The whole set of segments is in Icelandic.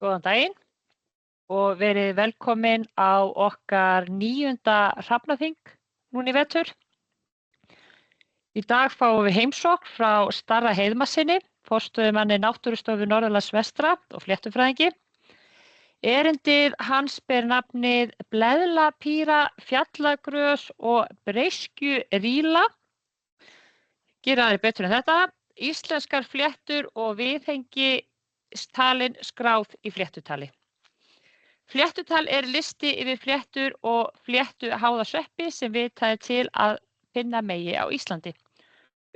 Góðan daginn og verið velkomin á okkar 9. Hrafnaþing núna í vetur. Í dag fáum við heimsókn frá Starra Heiðmarssyni, forstöðumanni Náttúrustofu Norðurlands vestra og fléttufræðingi. Erindið hans ber nafnið Bleðlapíra, Fjallagrös og Breiskjurýla. Gera aðrir betur en þetta. Íslenskar fléttur og viðhengi talin skráð í fléttutali. Fléttutal er listi yfir fléttur og fléttuháða sveppi sem vitað er til að finna megi á Íslandi.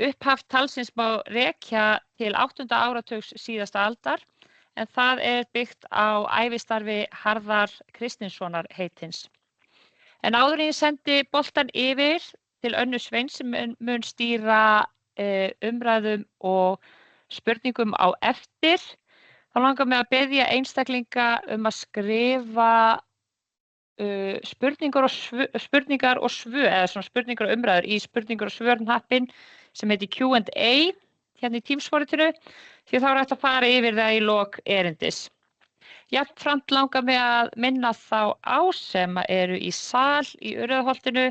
Upphaf talsins má rekja til 8. áratugs síðasta aldar en það er byggt á ævistarfi Harðar Kristinssonar heitins. En áður en ég sendi boltann yfir til Önnu Sveins sem mun stýra umræðum og spurningum á eftir, þá langar mig að biðja einstaklinga að skrifa spurningar og svör, eða svona spurningar og umræður í spurningar og svörhnappinn sem heitir Q&A hérna í Teams-forritinu, því þá er hægt að fara yfir það í lok erindis. Jafnframt langar mig að minna þá á sem eru í sal í Urriðaholtinu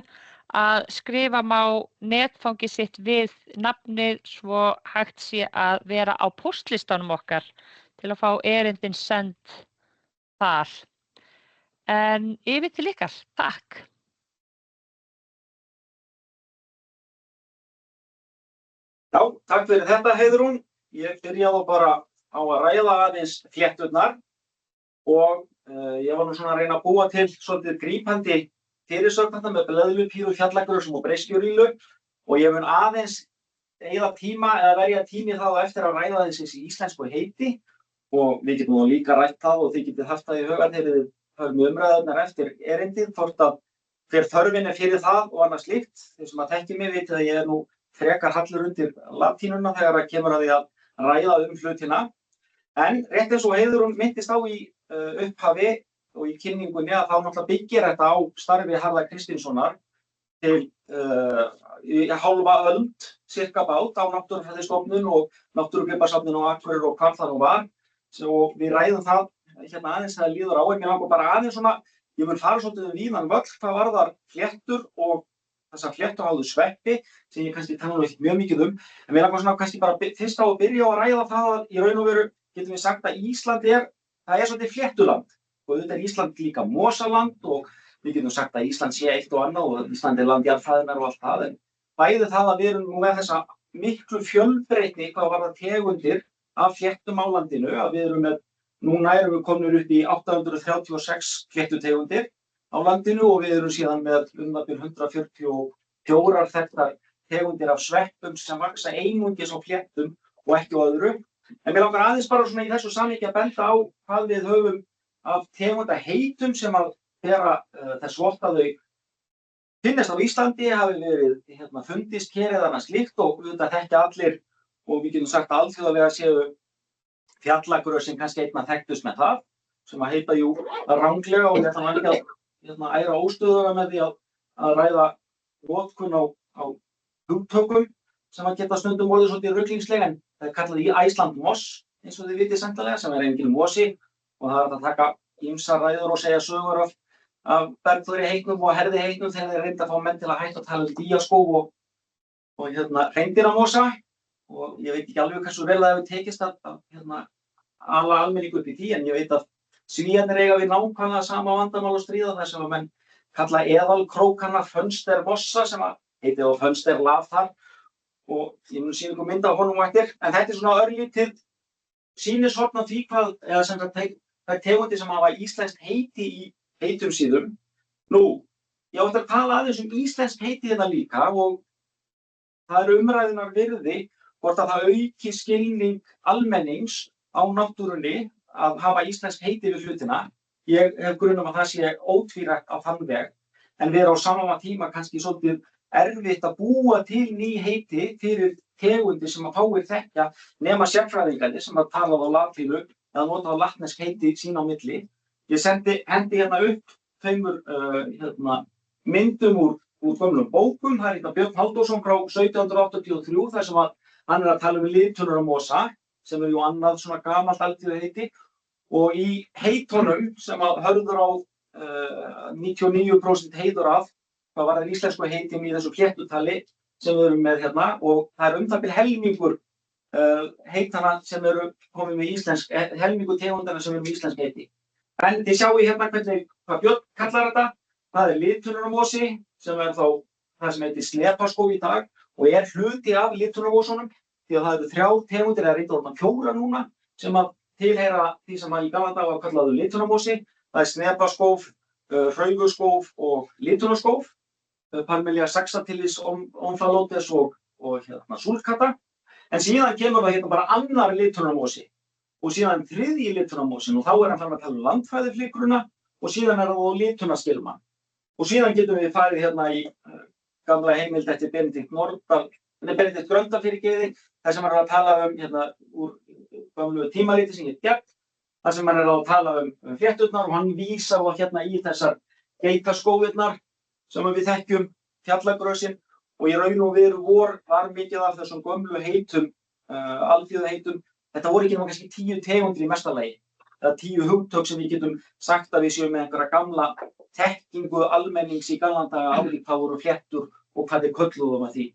að skrifa má netfangi sitt við nafnið svo hægt sé að vera á póstlistanum okkar til að fá erindin send þar. En yfir til ykkar. Takk. Já, takk fyrir þetta, Heiðrún. Ég byrjaði bara á að ræða aðeins flétturnar og ég var nú svona að reyna að búa til svolítið grípandi fyrirsögn þarna með Bleðlapíru, Fjallagrös og Breiskjurýlu og ég mun aðeins eyða tíma eða verja tími þá eftir að ræða þessi íslensku heiti og við getum nú líka rætt það og þið getið haft það í huga þegar þið höfum umræðurnar eftir erindið, hvort að hver þörfin er fyrir það og annað slíkt. Þeir sem að þekki mig vitið að ég er nú frekar hallur undir latínuna þegar að kemur að því að ræða hlutina. En rétt eins og Heiðrún minntist á í upphafi og í kynningunni að þá náttúrulega byggir þetta á starfi Harðar Kristinssonar til í hálfa öld, cirka bát, á Náttúrufræðistofnun og Náttúrugripasafninu á Akureyri og hvar það nú var. Og við ræðum það hérna aðeins þegar líður á, en mér langar bara aðeins svona, ég mun fara svolítið víðan völl hvað varðar fléttur og þessar fléttuháðu sveppi sem ég kannski tala ekki mjög mikið en mér langar svona kannski bara fyrst á að byrja á að ræða það að í raun og veru getum við sagt að Ísland það er svolítið fléttuland og auðvitað er Ísland líka mosaland og við getum sagt að Ísland sé eitt og annað og Ísland er land jarðfræðinnar og allt það, en bæði það að við erum nú með þessa miklu fjölbreytni hvað varðar tegundir af fléttum á landinu, að við erum með, núna erum við komnir upp í 836 fléttutegundir á landinu og við erum síðan með það bil 144 þekktar tegundir af sveppum sem vaxa einungis á fléttum og ekki á öðru. En mér langar aðeins bara svona í þessu samhengi að benda á hvað við höfum af tegundaheitum sem að bera þess vott að þau finnast á Íslandi, hafi verið fundist hér eða annað slíkt og auðvitað þekkja allir og við getum sagt að alþjóðlega séu Fjallagrösin kannski einna þekktust með það sem að heita jú ranglega og þetta var ekki að æra óstöðuga með því að ræða notkun á hugtökum sem að geta stundum orðið svolítið ruglingslega, en það er kallað í Iceland moss eins og þið vitið sennilega sem er enginn mosi og það er að taka ýmsar ræður og segja sögur af bergþóri heitnum og herði heitnum þegar þeir reynda að fá menn til að hætta að tala dýjaskóg og hreindýramosa. Og ég veit ekki alveg hversu vel það hefur tekist að ala almenning upp í því, en ég veit að Svíarnir eiga við nákvæmlega sama vandamál að stríða þar sem að menn kalla eðalkrókana fönstermossa sem að heiti á fönsterlaf þar og ég mun sýna ykkur mynd af honum og eftir, en þetta er svona örlítið sýnishorn af því hvað, eða sem það tegundir sem hafa íslenskt heiti í heitum síðum. Nú, ég átti að tala aðeins íslenskt heiti hérna líka og það eru umræðunar virði hvort að það auki skilning almennings á náttúrunni að hafa íslensk heiti við hlutina. Ég hef grun að það sé ótvírætt á þann veg, en við erum á sama tíma kannski svolítið erfitt að búa til ný heiti fyrir tegundir sem að fáir þekkja nema sérfræðingarnir sem að tala á latínu eða nota á latnesk heiti sín á milli. Ég hendi hérna upp tveimur myndum úr gömlum bókum. Það er Björn Halldórsson frá 1783 þar sem að hann er að tala litunarmosa sem er jú annað svona gamalt alþýðuheiti og í heitunum sem að Hörður á 99% heiður af, hvað var það íslensku heitin í þessu fléttutali sem við erum með hérna, og það það bil helmingur heitana sem eru komið með íslensk, helmingur tegundana sem eru með íslensk heiti. En þið sjáu hérna hvað Björn kallar þetta, það litunarmosi sem þá það sem heitir slepaskóf í dag og hluti af litunarmosunum, því að það eru 3 tegundir eða reyndar 4 núna sem að tilheyra því sem að í gamla daga var kallaður litunarmosi. Það slepaskóf, hraunguskóf og litunarskóf, Parmelia saxatilis, omphalotes og hérna sulcata. En síðan kemur það hérna bara annar litunarmosi og síðan 3. litunarmosin og þá hann farin að tala landfræðiflykruna og síðan það litunarskilman. Og síðan getum við farið hérna í gamla heimild eftir Benedikt Gröndal fyrirgefði, þar sem hann að tala hérna úr gamlu tímariti sem gegn, þar sem hann að tala flétturnar og hann vísar hérna í þessar geitaskófirnar sem við þekkjum, fjallagrösin, og í raun og veru var mikið af þessum gömlu heitum, alþjóðaheitum. Þetta voru ekki nema kannski 10 tegundir í mesta lagi, eða 10 hugtök sem við getum sagt að við séum með einhverja gamla þekkingu almennings í gamla daga á því hvað voru fléttur og hvað kölluðum að því.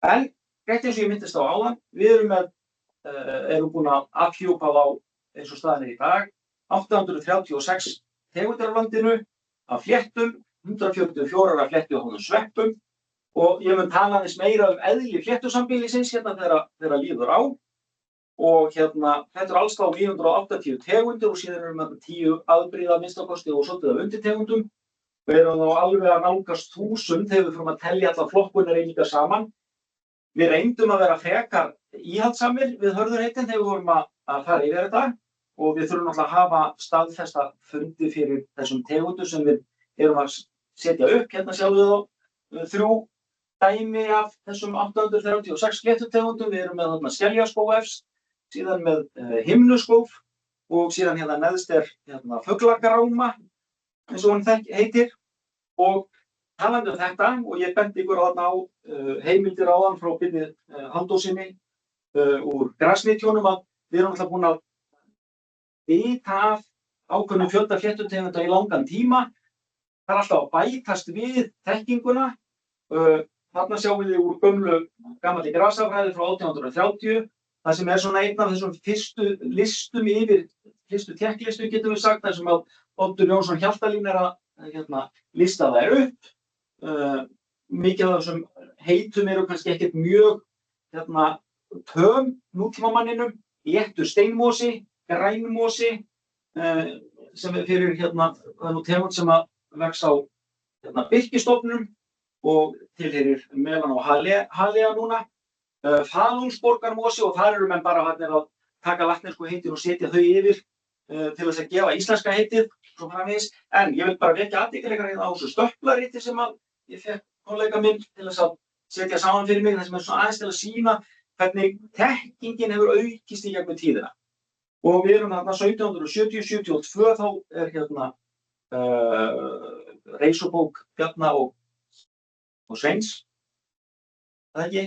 En rétt eins og ég minntist á áðan, við erum búin að afhjúpa þá eins og staðan í dag, 836 tegundir á landinu af fléttum, 144 af fléttuhóðum sveppum, og ég mun tala aðeins meira eðli fléttusambýlisins hérna þegar líður á. Og hérna, þetta alls þá 980 tegundir og síðan erum við 10 afbrigði að minnsta kosti og svolítið af undirtegundum. Við erum þá alveg að nálgast 1000 þegar við fórum að telja alla flokkunarreiningar saman. Við reyndum að vera frekar íhaldssamir við Hörðurheitin þegar við vorum að fara yfir þetta og við þurfum náttúrulega að hafa staðfesta fundi fyrir þessum tegundum sem við erum að setja upp. Hérna sjáum við þá 3 dæmi af þessum 836 fléttutegundum. Við erum með þarna skeljaskóf efst, síðan með himnuskóf og síðan hérna neðst hérna fuglagráma, eins og hún heitir. Og talandi þetta, og ég bendi ykkur þarna á heimildir áðan frá Birni Halldórssyni úr grasnytjónum að við erum alltaf búin að vita af ákveðnum fjölda fléttutegunda í langan tíma. Það alltaf að bætast við þekkinguna. Þarna sjáum við úr gamalli grasafræði frá 1830, það sem svona einn af þessum fyrstu listum yfir, fyrstu tékklistum getum við sagt, þar sem að Oddur Jónsson Hjaltalín að hérna, lista þær upp. Mikið af þessum heitum eru kannski ekkert mjög hérna, töm nútímamanninum, léttur steinmosi, grænmosi, sem fyrir hérna, það nú tegund sem að vex á hérna, birkistofnum og tilheyrir melan og halea núna. Falungsborgarmosi og þar eru menn bara að taka latnesku heitin og setja þau yfir til þess að gefa íslenska heitið svo framvegis. En ég vil bara vekja athygli ykkar hérna á þessu stöplariti sem að ég fékk kollega minn til þess að setja saman fyrir mig, þar sem svona aðeins til að sýna hvernig þekkingin hefur aukist í gegnum tíðina. Og við erum þarna 1770-72 þá hérna reisubók Bjarna og Sveins, það ekki?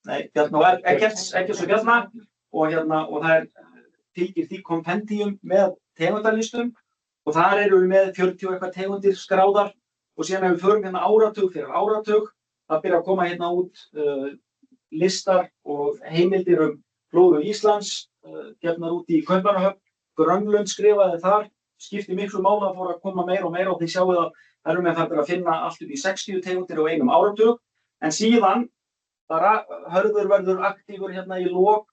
Nei, Bjarna og Eggerts og Bjarna og það fylgir því kompendium með tegundalistum og þar eru við með 40 eitthvað tegundir skráðar og síðan ef við förum hérna áratug fyrir áratug, það byrja að koma hérna út listar og heimildir flóðu Íslands, gefnar út í Kaupmannahöfn, Grönlund skrifaði þar, skipti miklu máli að fóra að koma meira og meira og þið sjáu að það eru með það að finna allt upp í 60 tegundir á einum áratug, en síðan Hörður verður aktífur hérna í lok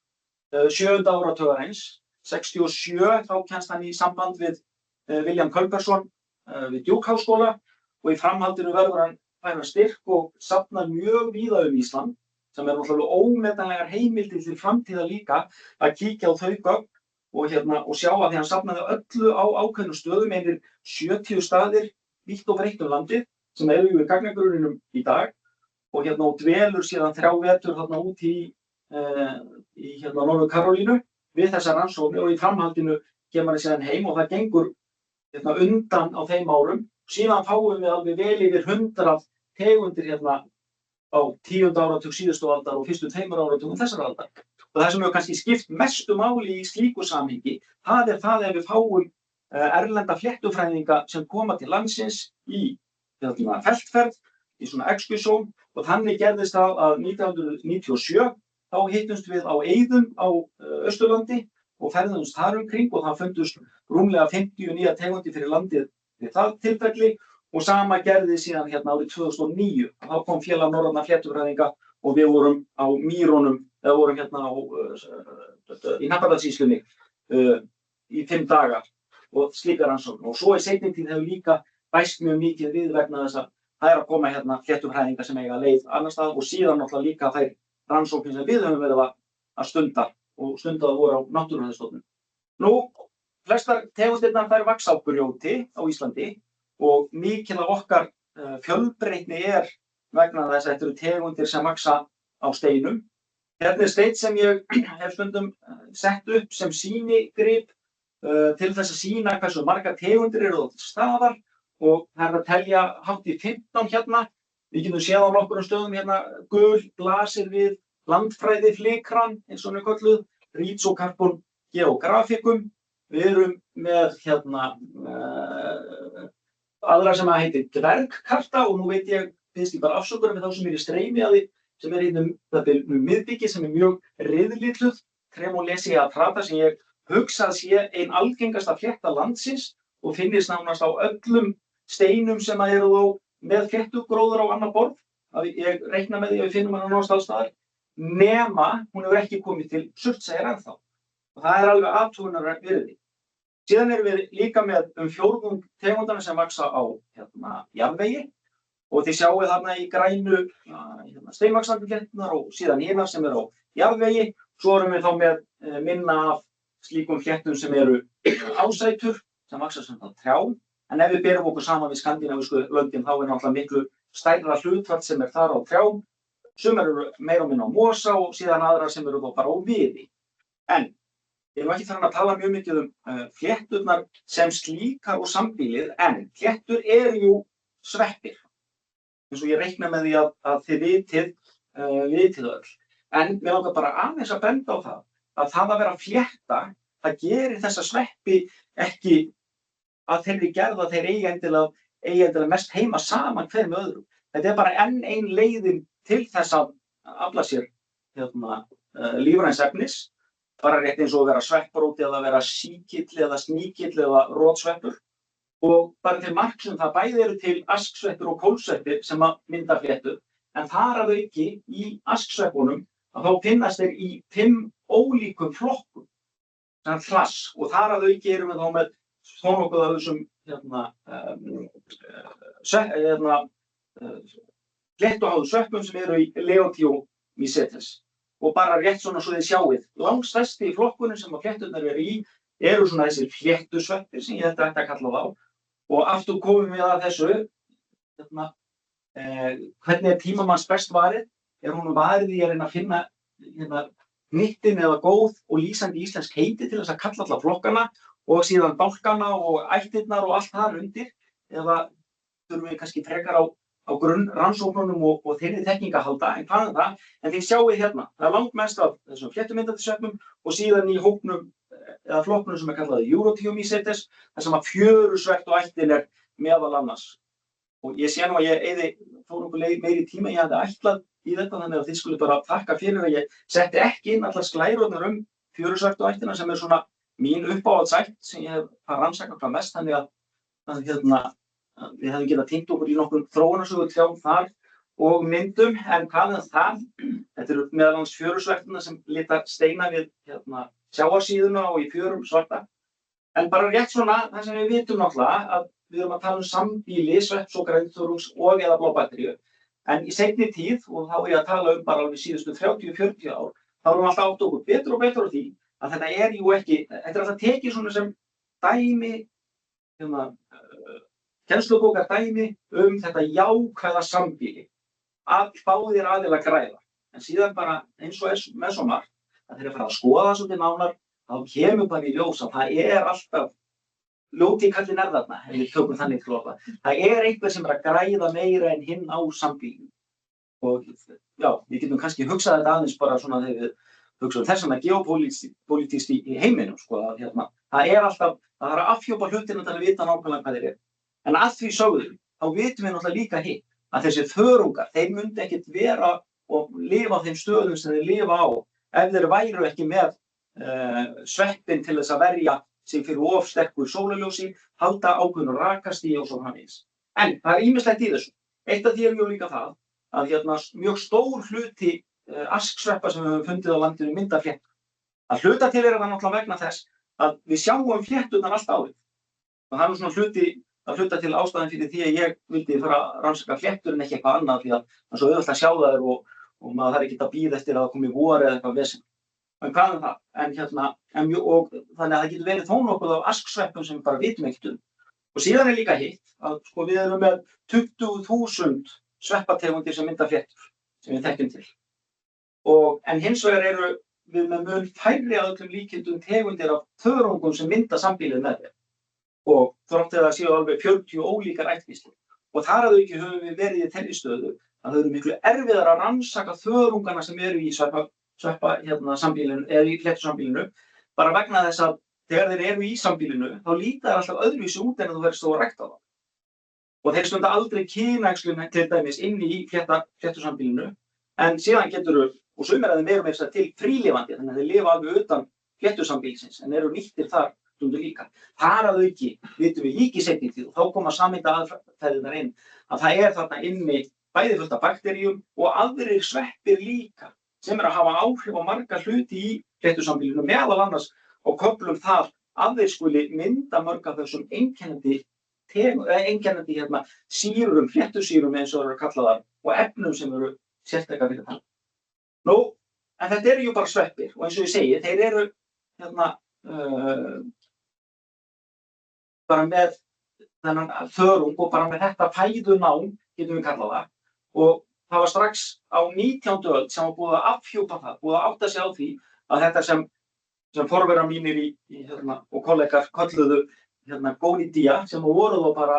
7. áratugarins, 67, þá kemst hann í samband við William Culberson við Djúkháskóla og í framhaldinu verður hann færa styrk og safnar mjög víða Ísland, sem náttúrulega ómetanlegar heimildir til framtíða líka að kíkja á þau gögn og sjá að því hann safnaði öllu á ákveðnum stöðum, einir 70 staðir vítt og breitt landið sem eru í gagnagrunninum í dag. Og dvelur síðan 3 vetur þarna út í hérna Norður Karólínu við þessar rannsóknir og í framhaldinu kemur hann síðan heim og það gengur hérna undan á þeim árum. Síðan fáum við alveg vel yfir 100 tegundir hérna á 10. áratug síðustu aldar og fyrstu 2 áratugum þessar aldar. Og það sem hefur kannski skipt mestu máli í slíku samhengi, það það ef við fáum erlenda fléttufræðinga sem koma til landsins í feltferð, í svona excursion, og þannig gerðist það að 1997 þá hittumst við á Eiðum á Austurlandi og ferðumst þar umkring og það fundust rúmlega 50 nýjar tegundir fyrir landið við það tilfelli og sama gerðist síðan hérna árið 2009. Þá kom félag norrænna fléttufræðinga og við vorum á Mýrunum, eða vorum hérna í Hnappadalssýslunni í 5 daga og slíkar rannsóknir. Og svo í seinni tíð hefur líka bæst mjög mikið við vegna þess að það að koma hérna fléttufræðingar sem eiga leið annars staðar og síðan náttúrulega líka þær rannsóknir sem við höfum verið að stunda og stundað voru á Náttúrufræðistofnun. Nú, flestar tegundirnar þær vaxa á grjóti á Íslandi og mikil af okkar fjölbreytni vegna þess að þetta eru tegundir sem vaxa á steinum. Hérna steinn sem ég hef stundum sett upp sem sýnigrip til þess að sýna hversu margar tegundir eru til staðar og það að telja hátt í 15 hérna. Við getum séð á nokkrum stöðum hérna gul blasir við landfræðiflikran eins og hún kölluð, Rhizocarpum geographicum. Við erum með hérna aðra sem heitir dvergkarta og nú veit ég, finnst ég bara afsökunar með þá sem í streymi að því sem hérna miðbyggi sem mjög riðlitluð, Tremolesia atrata sem ég hugsa að sé ein algengasta flétta landsins og finnist nánast á öllum steinum sem eru þó með fléttugróður á annað borð. Ég reikna með því að við finnum hana nánast alls staðar, nema hún hefur ekki komið til Surtseyjar ennþá. Og það alveg athugunar virði. Síðan erum við líka með fjórðung tegundana sem vaxa á jarðvegi og þið sjáið þarna í grænu steinvaxandi flétturnar og síðan hinar sem eru á jarðvegi. Svo erum við þá með minna af slíkum fléttum sem eru ásætur sem vaxa sem það trjám. En ef við berum okkur saman við skandinavísku löndin þá náttúrulega miklu stærra hlutfall sem þar á trjám. Sumar eru meira og minna á mosa og síðan aðrar sem eru þá bara á viði. En ég ekki farin að tala mjög mikið flétturnar sem slíkar og sambýlið, en fléttur jú sveppir. Eins og ég reikna með því að þið vitið öll. En mér langar bara aðeins að benda á það að vera flétta, það gerir þessa sveppi ekki að þeirri gerð að þeir eigi endilega mest heima saman hver með öðrum. Þetta bara enn ein leiðin til þess að afla sér lífræns efnis, bara rétt eins og að vera svepprót eða vera síkill eða sníkill eða rotsveppur. Og bara til marks það bæði eru til asksveppir og kólsveppir sem að mynda fléttur, en þar að auki í asksveppunum að þá finnast þeir í 5 ólíkum flokkum, sem klass, og þar að auki erum við þá með þó nokkuð af þessum fléttuháðu sveppum sem eru í Leontiomycetes. Og bara rétt svona svo þið sjáið, langstærsti í flokkunum sem að flétturnar eru í eru svona þessir fléttusveppir sem ég ætti að kalla þá. Og aftur komum við að þessu, hvernig tímamanns best varið? Hún varið í að reyna að finna hnittin eða góð og lýsandi íslensk heiti til þess að kalla alla flokkana og síðan bálkana og ættirnar og allt þar undir. Eða þurfum við kannski frekar á grunnrannsóknunum og þeirri þekking að halda, en hvað það? En þið sjáið hérna, það langmest af þessum fléttumyndandi sveppum og síðan í hópnum eða flokknum sem kallað Eurotiomycetes, þar sem að fjörusveppt og ættin meðal annars. Og ég sé nú að ég eyði fór nokkuð meiri tíma, ég hafði ætlað í þetta, þannig að þið skulle bara þakka fyrir að ég setti ekki inn allar sklærurnar fjörusveppt og ættina sem svona mín uppáhaldsætt sem ég hef rannsakað hvað mest, þannig að við hefum getað týnt okkur í nokkrum þróunarsögutrjám þar og myndum, en hvað það? Þetta eru meðal annars fjörusveppina sem lita steina við sjávarsíðuna og í fjörum svarta. En bara rétt svona, það sem við vitum náttúrulega að við erum að tala sambýli svepps og grænþörungs og eða blábakteríu. En í seinni tíð, og þá ég að tala bara alveg síðustu 30-40 ár, þá erum við alltaf átt okkur betur og betur á því að þetta jú ekki, þetta alltaf tekið svona sem dæmi, kennslubókar dæmi þetta jákvæða sambýli. Báðir aðilar græða. En síðan bara eins og með svo margt, að þeir fara að skoða svolítið nánar, þá kemur bara í ljós að það alltaf ljóti kallinn þarna, ef við tökum þannig til orða. Það einhver sem að græða meira en hinn á sambýlinu. Og já, við getum kannski hugsað þetta aðeins bara svona þegar við hugsa þess vegna geopólitískt í heiminum, sko, að það alltaf, það að afhjúpa hlutina til að vita nákvæmlega hvað þeir eru. En að því sögðu, þá vitum við náttúrulega líka hitt, að þessir þörungar, þeir myndi ekkert vera og lifa á þeim stöðum sem þeir lifa á, ef þeir væru ekki með sveppinn til þess að verja sig fyrir of sterku sólarljósi, halda ákveðnu rakastigi og svo framvegis. En það ýmislegt í þessu. Eitt af því jú líka það, að mjög stór hluti asksveppa sem við höfum fundið á landinu mynda fléttur. Að hluta til það náttúrulega vegna þess að við sjáum flétturnar allt árið. Og það svona hluta til ástæðan fyrir því að ég vildi fara að rannsaka fléttur en ekki eitthvað annað, því að það er svo auðvelt að sjá þær og maður þarf ekki að bíða eftir að það komi vor eða eitthvað vesen. En hvað það? Og þannig að það getur verið þó nokkuð af asksveppum sem við bara vitum ekkert um. Og síðan líka hitt að sko, við erum með 20.000 sveppategundir sem mynda fléttur, sem við þekkjum til. En hins vegar eru við með mun færri að öllum líkindum tegundir af þörungum sem mynda sambýlið með þeim. Og þrátt að það séu alveg 40 ólíkar ættkvíslir. Og þar að auki höfum við verið í þeirri stöðu að það eru miklu erfiðar að rannsaka þörungana sem eru í sambýlinu eða í fléttusambýlinu, bara vegna þess að þegar þeir eru í sambýlinu þá líta þær alltaf öðruvísi út en þú verður stóð að rækta þá. Og þeir stunda aldrei kynæxlun til dæmis inni í fléttusambýlinu, en síðan geturðu, og sumir af þeim eru með þess að til frílifandi, þannig að þeir lifa alveg utan fléttusambýlisins en eru nýttir þar stundu líka. Þar að auki vitum við líka í seinni tíð og þá koma sameindaaðferðirnar inn að það þarna inni bæði fullt af bakteríum og aðrir sveppir líka sem að hafa áhrif á marga hluti í fléttusambýlinu, meðal annars og köflum þar að þeir skuli mynda mörg af þessum einkennandi sýrum, fléttusýrum eins og það eru kallaðar og efnum sem eru sérstaka fyrir það. Nú, en þetta eru jú bara sveppir og eins og ég segi, þeir eru bara með þennan þörung og bara með þetta fæðunám, getum við kallað það, og það var strax á 19. öld sem var búið að afhjúpa það, búið að átta sig á því að þetta sem forverar mínir og kollegar kölluðu Gonidia, sem voru þá bara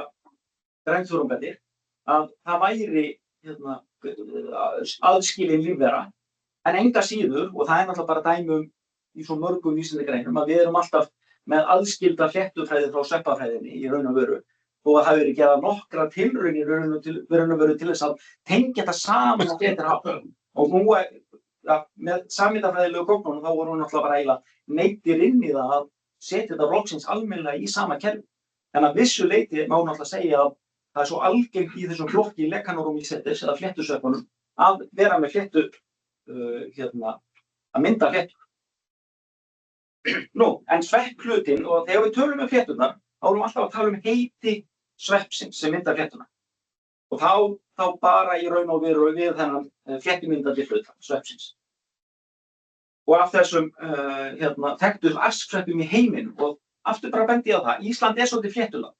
grænþörungarnir, að það væri aðskilin lífvera, en enga síður, og það náttúrulega bara dæmi í svo mörgum vísindagreinum, að við erum alltaf með aðskilda fléttufræði frá sveppafræðinni í raun og veru, og að það hafi verið gerðar nokkra tilraunir raun og veru til þess að tengja þetta saman á betri hátt. Og nú með sameindafræðilegu gögnunum þá voru náttúrulega bara eiginlega neyddir inn í það að setja þetta loksins almennilega í sama kerfi. En að vissu leyti má náttúrulega segja að það svo algengt í þessum flokki Leccanorrhomicetes eða fléttusveppunum að vera með fléttu, að mynda fléttur. Nú, en svepphlutin, og þegar við tölum flétturnar, þá erum við alltaf að tala heiti sveppsins sem myndar fléttuna. Og þá bara í raun og veru við þennan fléttumyndandi hluta sveppsins. Og af þessum þekktu asksveppum í heiminum, og aftur bara bendi ég á það, Ísland svolítið fléttuland.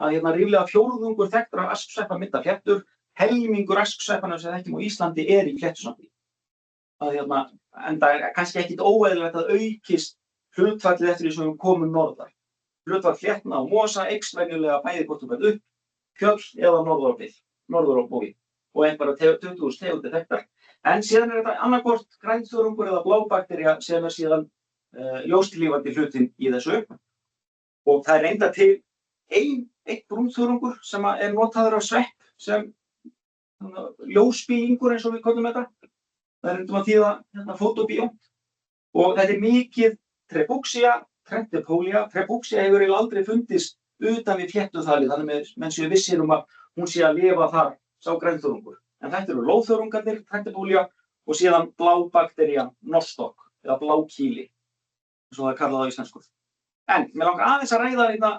Að ríflega fjórðungur þekktur af asksveppa mynda fléttur, helmingur asksveppanna sem þekkjum á Íslandi í fléttusambýli. En það kannski ekkit óeðlilegt að aukist hlutfallið eftir því sem við komum norðar. Hlutfall fléttna og mosa eykst venjulega bæði hvort þú ferð upp, fjöll eða norður á bógi. Og bara 20.000 tegundir þekktar. En síðan þetta annaðhvort grænþörungur eða blábaktería sem síðan ljóstillífandi hlutinn í þessu. Og það reyndar til einn brúnþörungur sem notaður af svepp sem ljósbíingur eins og við köllum þetta. Það reyndum að þýða fótóbíónt. Og þetta mikið Trebouxia trentepolia. Trebouxia hefur aldrei fundist utan við fléttuþali, þannig að menn séu vissir að hún sé að lifa þar, sá grænþörungur. En þetta eru lóðþörungarnir, trentepolia, og síðan blábakterían nostoc, eða blákýli, eins og það er kallað á íslensku. En mér langar aðeins að ræða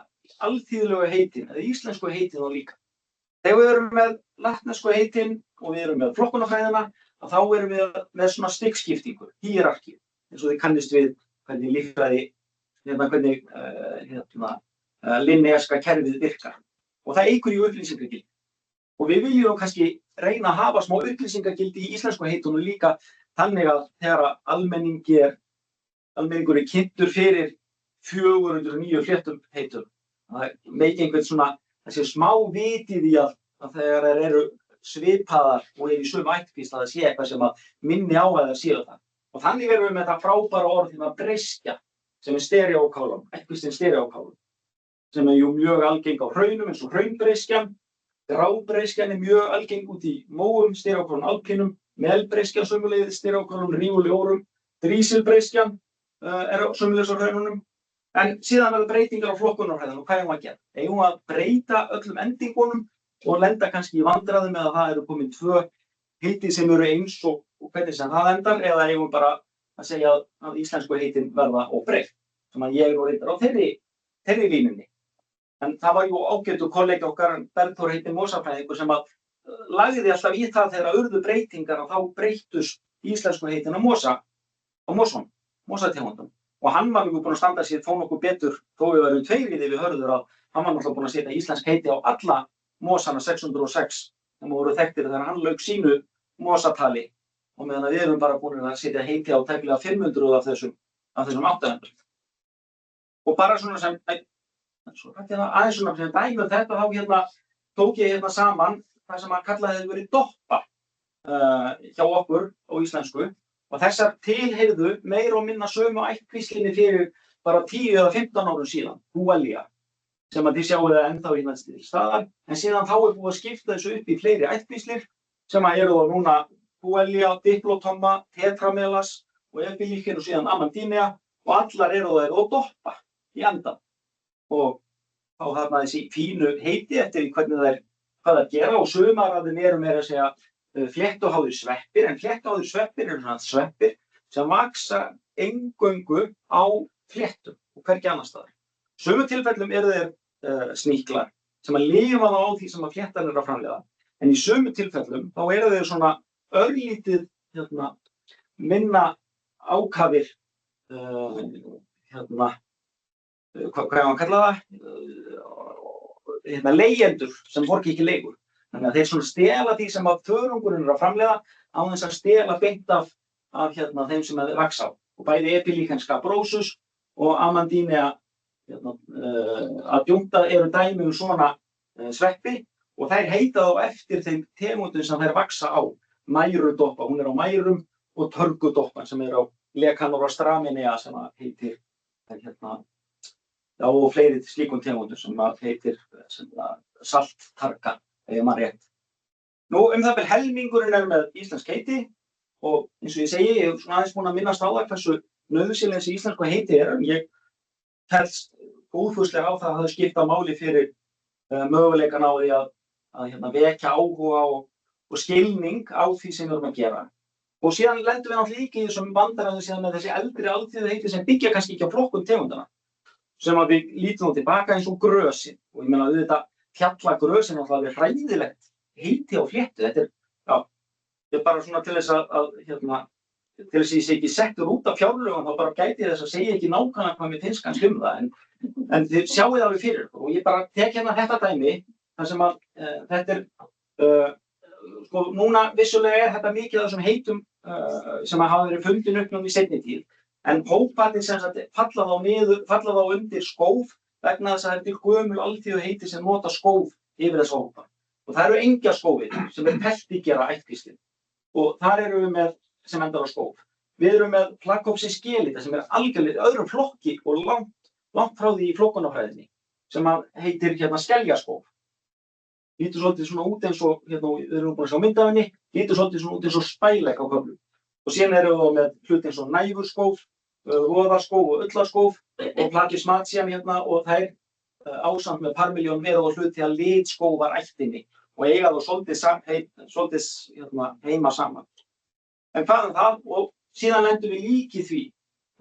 alþýðlegu heitin, eða íslensku heitin þá líka. Þegar við erum með latnesku heitin og við erum með flokkunarfræðina, þá erum við með svona stikkskiptingu, hierarkíu, eins og þið kannist við hvernig líffræði, hvernig linneaska kerfið virkar. Og það eykur í upplýsingagildi. Og við viljum kannski reyna að hafa smá upplýsingagildi í íslensku heitunum líka, þannig að þegar almenningur kynntur fyrir 409 fléttum heitum, það meiki einhvern svona, það sé smá vitið í að þegar þær eru svipaðar og í sömu ættkvísl að það sé eitthvað sem að minni á að það séu það. Og þannig erum við með þetta frábæra orð hérna breskja, sem stereókálum, ættkvíslin stereókálum, sem jú mjög algeng á hraunum eins og hraunbreskjan. Grábreskjan mjög algeng út í móum, stereókálum alpínum, melbreskjan sömuleiðis, stereókálum ríguljórum, drísilbreskjan sömuleiðis á hraununum. En síðan verða breytingar á flokkunarhæðinu og hvað eigum við að gera? Eigum við að breyta öllum endingunum og lenda kannski í vandræðum með að það eru komin 2 heiti sem eru eins og hvernig sem það endar, eða eigum við bara að segja að íslensku heitin verða óbreytt, sem að ég reyndar á þeirri línunni. En það var jú ágætur kollega okkar, Bergþór heitinn mosafræðingur, sem að lagði alltaf í það þegar urðu breytingar og þá breyttust íslensku heitin á mosategundum. Og hann var nú búinn að standa sér þó nokkuð betur, þó við verðum 2 í því við hörður að hann var náttúrulega búinn að setja íslensk heiti á alla mosana 606 sem voru þekktir þegar hann lauk sínu mosatali, og meðan við erum bara búin að setja heiti á tæplega 500 af þessum 800. Og bara svona sem aðeins svona sem dæmi þetta, þá tók ég saman það sem að kallað hefði verið doppa hjá okkur á íslensku, og þessar tilheyrðu meira og minna sömu ættkvíslinni fyrir bara 10 eða 15 árum síðan, Búelja, sem að þið sjáu það ennþá innan til staðar, en síðan þá búið að skipta þessu upp í fleiri ættkvíslir sem að eru þá núna Búelja, Diplotoma, Tetramelas og Epilíkin og síðan Amandinea, og allar eru þær og doppa í andan. Og þá þarna þessi fínu heiti eftir hvernig hvað þær gera, og sumar af þeim eru meira að segja fléttuháðir sveppir, en fléttuháðir sveppir eru svona sveppir sem vaxa eingöngu á fléttum og hvergi annars staðar. Sumum tilfellum eru þeir sníklar sem að lifa þá á því sem að fléttan að framleiða, en í sumum tilfellum þá eru þeir svona örlítið minna ákafir hvað er að kalla það? Leigjendur sem borgi ekki leigur. Þannig að þeir svona stela því sem að þörungurinn að framleiða á þess að stela beint af þeim sem þeir vaxa á. Og bæði Epilíkan scabrosus og Amandinea adjuncta eru dæmi svona sveppi, og þær heita þá eftir þeim tegundum sem þeir vaxa á. Mærudoppa, hún á mærum, og törgudoppan sem á Lecanora straminea sem heitir og fleiri slíkum tegundum sem heitir salttarga, ef maður rétt. Nú, það vel helmingurinn með íslensk heiti, og eins og ég segi, ég hef svona aðeins búin að minnast á það hversu nauðsynleg þessi íslensku heiti en ég fellst góðfúslega á það að það skipta máli fyrir möguleikan á því að vekja áhuga og skilning á því sem við erum að gera. Og síðan lendum við náttúrulega líka í þessum vandræðum síðan með þessi eldri alþýðuheiti sem byggja kannski ekki á flokkun tegundana, sem að við lítum nú tilbaka eins og grösin, og ég meina auðvitað fjallagrösin náttúrulega hræðilegt heiti á fléttu. Þetta er bara svona til þess til þess að ég sé ekki settur út af fjárlögum, þá bara gæti þess að segja ekki nákvæmlega hvað mér finnst kannski það, en þið sjáið alveg fyrir, og ég bara tek þetta dæmi, þar sem að þetta sko, núna vissulega þetta mikið af þessum heitum sem að hafa verið fundin upp núna í seinni tíð, en hóparnir sem sagt falla þá undir skóf vegna þess að þetta gömul alþýðuheiti sem nota skóf yfir þessa hópa. Og það eru engjaskófið sem peltigera ættkvíslin, og þar erum við með sem endar á skóf. Við erum með Placopsis gelida sem algjörlega öðrum flokki og langt frá því í flokkunarfræðinni, sem heitir skeljaskóf. Lítur svolítið svona út eins og, við erum búin að sjá myndafinni, lítur svolítið svona út eins og spælegg á köflum. Og síðan erum við með hluti eins og næfurskóf, roðarskóf og ullarskóf og Platysmatian og þær ásamt með parmiljón verða á hluti að litskófar ættinni og eiga þá svolítið heima saman. En hvað það? Og síðan lendum við líki því.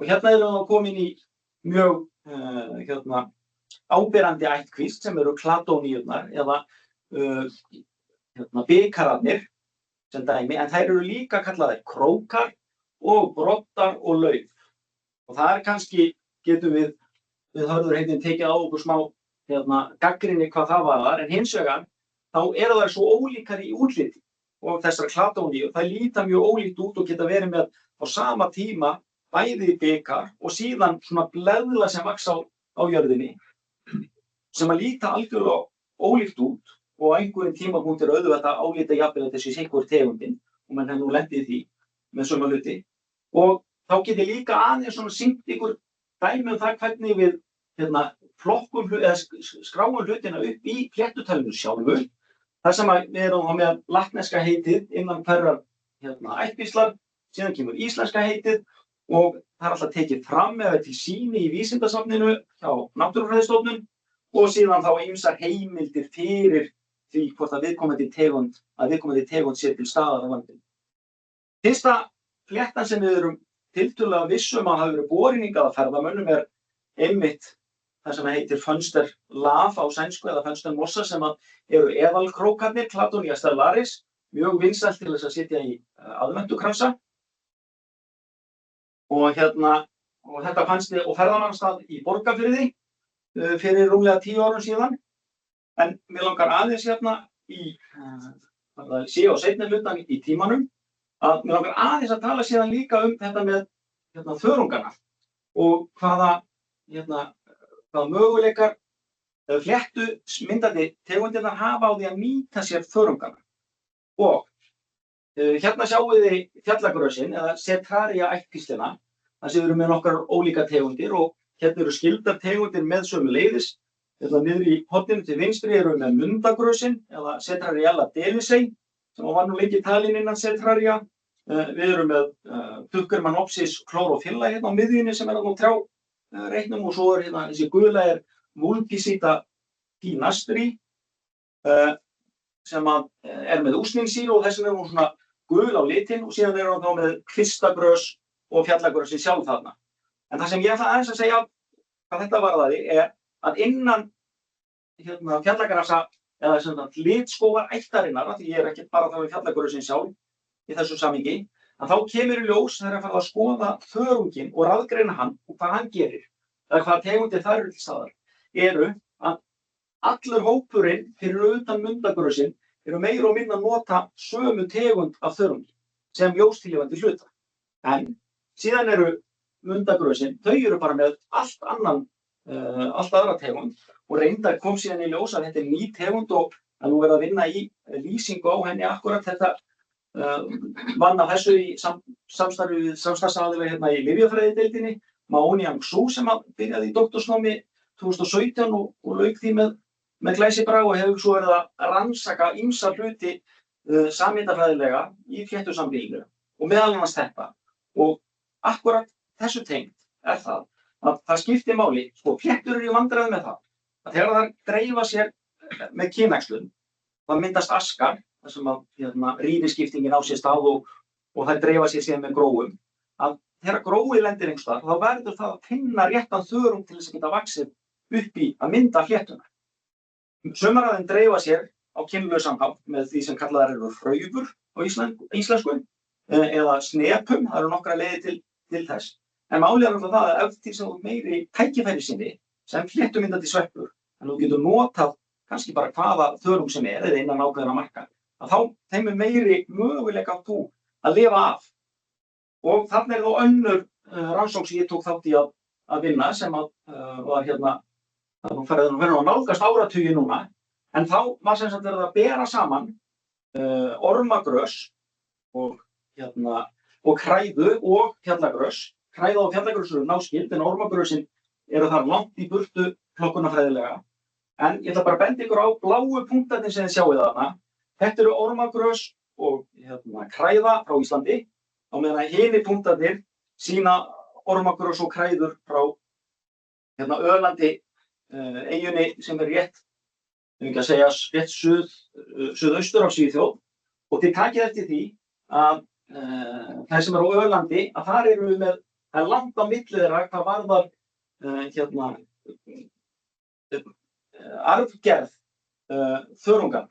Og erum við komin í mjög áberandi ættkvísl sem eru kladóníurnar eða bikararnir sem dæmi, en þær eru líka kallaðir krókar og broddar og lauf. Og það kannski getum við hörður heitin tekið á okkur smá gagnrýni hvað það var, en hins vegar þá eru þær svo ólíkar í útliti og þessar kladóníur, þær líta mjög ólíkt út og geta verið með á sama tíma bæði bikar og síðan svona bleðla sem vaxa á jörðinni sem að líta algjörlega ólíkt út og á einhverjum tímapunkti auðvitað álíta jafnvel þessi sikur tegundin og menn nú lendið því með sömu hluti. Og þá get ég líka aðeins svona sýnt ykkur dæmi það hvernig við flokkum eða skráum hlutina upp í fléttutölinu sjálfu. Það sem við erum þá með latneska heitið innan hverrar ættkvíslar, síðan kemur íslenska heitið og það alltaf tekið fram eða til sýni í vísindasafninu hjá Náttúrufræðistofnun og síðan þá ýmsar heimildir fyrir því hvort að viðkomandi tegund sé til staðar á landinu. Fyrsta fléttan sem við erum tiltölulega viss að hafa verið borin hingað af ferðamönnum einmitt það sem heitir Fönsterlaf á sænsku eða Fönstermossa sem eru eðalkrókarnir, Cladonia stellaris, mjög vinsælt til þess að sitja í aðventukransa. Og þetta fannst og ferðamannastað í Borgarfirði fyrir rúmlega 10 árum síðan. En mér langar aðeins í sé á seinni hlutann í tímanum að mér langar aðeins að tala síðan líka þetta með þörungana og hvaða möguleikar fléttumyndandi tegundirnar hafa á því að nýta sér þörungana. Og hérna sjáum við fjallagrösin eða Cetraria ættkvíslina, þar sem við erum með nokkrar ólíkar tegundir og hérna eru skyldar tegundir með sömuleiðis. Niður í horninu til vinstri erum við með mundagrösin eða Cetrariella delisei sem var nú lengi talin innan Cetraria. Við erum með Puckermanopsis chlorophylla hérna á miðjunni sem er á trjáreitnum og svo þessi gula Vulpicida pinastri sem er með úsningssýru og þess vegna er hún svona gul á litinn og síðan er hún þá með kvistagrös og fjallagrösin sjálf þarna. En það sem ég ætla aðeins að segja hvað þetta varðaði að innan fjallagrasa eða litskógar ættarinnar, því ég er ekki bara þá við fjallagrösin sjálf í þessu samhengi, að þá kemur í ljós þegar að fara að skoða þörunginn og raðgreina hann og hvað hann gerir, eða hvaða tegundir þar eru til staðar, eru að allur hópurinn fyrir utan mundagrösin eru meira og minna að nota sömu tegund af þörungi sem ljóstillífandi hluta. En síðan eru mundagrösin, þau eru bara með allt aðra tegund og reyndar kom síðan í ljós að þetta er ný tegund og að nú verða að vinna í lýsingu á henni akkurat þetta vann af þessu í samstarfi við samstarfsaðila hérna í lyfjafræðideildinni, Mao Niang-Su sem byrjaði í doktorsnámi 2017 og lauk því með glæsibrag og hefur svo verið að rannsaka ýmsa hluti sameindafræðilega í fléttusamlífinu og meðal annars þetta. Og akkurat þessu tengt það að það skiptir máli, fléttur eru í vandræðum með það, að þegar þær dreifa sér með kynæxlun, það myndast askar, þar sem rýriskiptingin á sér stað og þær dreifa sér síðan með gróum, að þegar gróið lendir einhvers staðar, þá verður það að finna réttan þörung til þess að geta vaxið upp í að mynda fléttuna. Sumar af þeim dreifa sér á kynlausan hátt með því sem kallaðar eru hraufur á íslensku eða snepum, það eru nokkrar leiðir til þess. En málið er það að ef til sem þú meiri tækifæri sinni sem fléttumyndandi sveppur, en þú getur notað kannski bara hvaða þörung sem eða innan ákveðna marka, að þá þeim meiri möguleika á þú að lifa af. Og þarna þó önnur rannsókn sem ég tók þátt í að vinna sem var það verður að nálgast áratugi núna, en þá var sem sagt verið að bera saman ormagrös og kræðu og fjallagrös. Kræða og fjallagrös eru náskyld, en ormagrösin eru þar langt í burtu flokkunarfræðilega. En ég ætla bara að benda ykkur á bláu punktarnir sem þið sjáið þarna. Þetta eru ormagrös og kræða frá Íslandi, á meðan hinir punktarnir sýna ormagrös og kræður frá Ölandi, eyjunni sem er rétt suðaustur af Svíþjóð. Og þið takið eftir því að það sem er á Ölandi, að þar eru við með langt á milli þeirra hvað varðar arfgerð þörunga.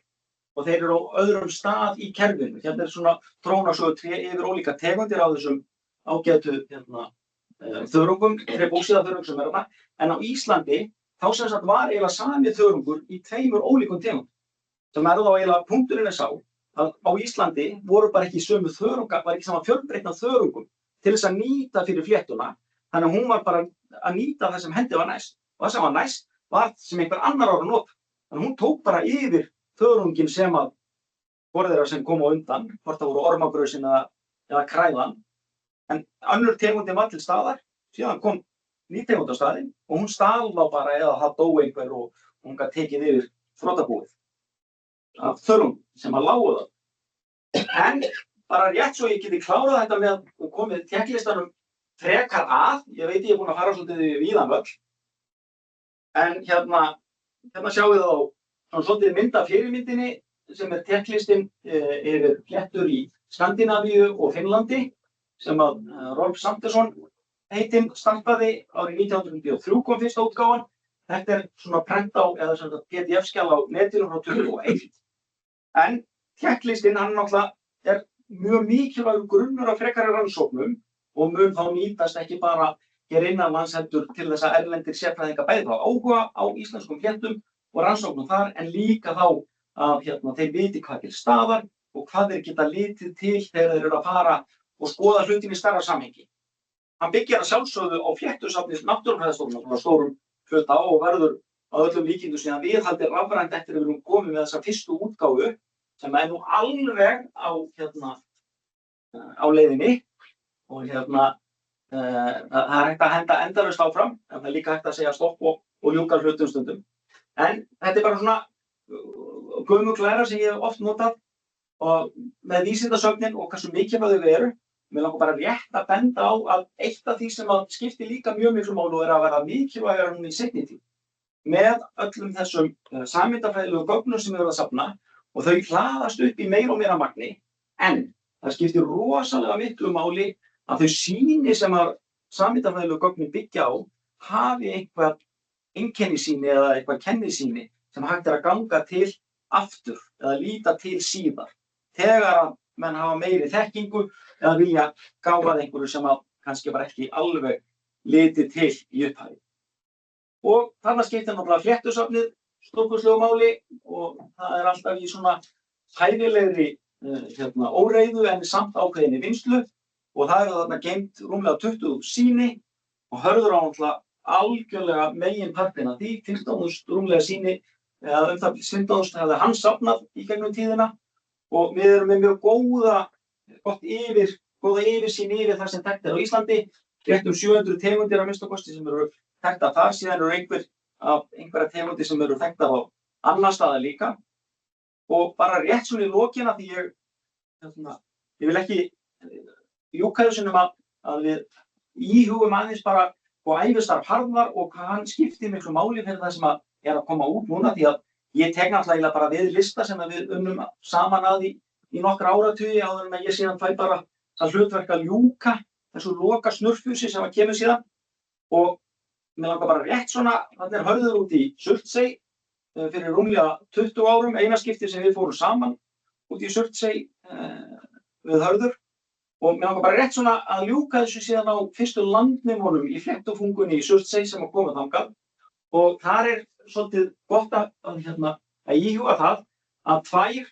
Og þeir eru á öðrum stað í kerfinu. Hérna er svona trónasögutré yfir ólíka tegundir á þessum ágætu þörungum, bóksíðaþörung sem er þarna. En á Íslandi þá sem sagt var eiginlega sami þörungur í tveimur ólíkum tegundum. Sem þá eiginlega punkturinn sá að á Íslandi voru bara ekki sömu þörungar, var ekki sama fjölbreytna þörungum til þess að nýta fyrir fléttuna. Þannig að hún var bara að nýta það sem hendi var næst. Og það sem var næst var sem einhver annar ára nota. Þannig að hún tók bara yfir þörunginn sem voru þeirra sem kom á undan, hvort það voru ormagrösin eða kræðan. En önnur tegundin var til staðar, síðan kom ný tegund á staðinn og hún stal þá bara eða það dó einhver og hún gat tekið yfir þrotabúið af þörungum sem að lágu það. En bara rétt svo ég geti klárað þetta með að komið tékklistanum frekar að, ég veit ég er búinn að fara svolítið víðan völl, en hérna sjáum við þá svolítið mynd af fyrirmyndinni sem tékklistin yfir fléttur í Skandinavíu og Finnlandi sem að Rolf Sanderson heitinn startaði árið 1993 kom fyrsta útgáfan. Þetta svona prent á eða svona PDF-skjal á netinu frá 2001. En tékklistin hann náttúrulega mjög mikilvægur grunnur af frekari rannsóknum og mun þá nýtast ekki bara hér innanlands heldur til þess að erlendir sérfræðingar bæði þá áhuga á íslenskum fléttum og rannsóknum þar en líka þá að þeir viti hvað til staðar og hvað þeir geta litið til þegar þeir eru að fara og skoða hlutin í stærra samhengi. Hann byggir að sjálfsögðu á fléttusafni Náttúrufræðistofnunar á stórum hluta og verður að öllum líkindum síðan viðhaldi rafrænt eftir að við erum komið með þessa fyrstu útgáfu sem nú alveg á leiðinni og það hægt að henda endalaust áfram en það líka hægt að segja stopp og ljúka hlutum stundum. En þetta bara svona gömul sem ég hef oft notað og með vísindasögnin og hversu mikilvæg þau eru. Mér langar bara rétt að benda á að eitt af því sem að skiptir líka mjög miklu máli og að verða mikilvægara núna í seinni tíð. Með öllum þessum sameindafræðilegu gögnum sem við erum að safna og þau hlaðast upp í meira og meira magni, en það skiptir rosalega miklu máli að þau sýni sem að sameindafræðilegu gögnin byggja á hafi eitthvað einkennisýni eða eitthvað kennisýni sem hægt að ganga til aftur eða líta til síðar. Þegar að menn hafa meiri þekkingu eða vilja gáfa einhverju sem að kannski var ekki alveg litið til í upphafi. Og þarna skiptir náttúrulega fléttusafnið stórkostlegu máli og það alltaf í svona hæfilegri óreiðu en samt ákveðinni vinnslu og það þarna geymt rúmlega 20 sýni og Hörður á náttúrulega algjörlega meginpartinn af því, 15.000 rúmlega sýni eða það 15.000 hefði hann safnað í gegnum tíðina og við erum með mjög góða yfirsýn yfir það sem þekkt á Íslandi, rétt 700 tegundir að minnsta kosti sem eru þekktar þar, síðan eru einhverja tegundir sem eru þekktar á annar staðar líka. Og bara rétt svona í lokina því ég vil ekki ljúka þessu að við íhugum aðeins bara og ævistarf Harðar og hvað hann skiptir miklu máli fyrir það sem að koma út núna því að ég tek náttúrulega bara við lista sem við unnum saman að í nokkra áratugi áður en að ég síðan fæ bara það hlutverk að ljúka þessu loka snurfusi sem að kemur síðan og mér langar bara rétt svona, þannig Hörður út í Surtsey fyrir rúmlega 20 árum, eina skipti sem við fórum saman út í Surtsey við Hörður og mér langar bara rétt svona að ljúka þessu síðan á fyrstu landnemunum í fléttufungunni í Surtsey sem að koma þangað og þar svolítið gott að íhuga það að 4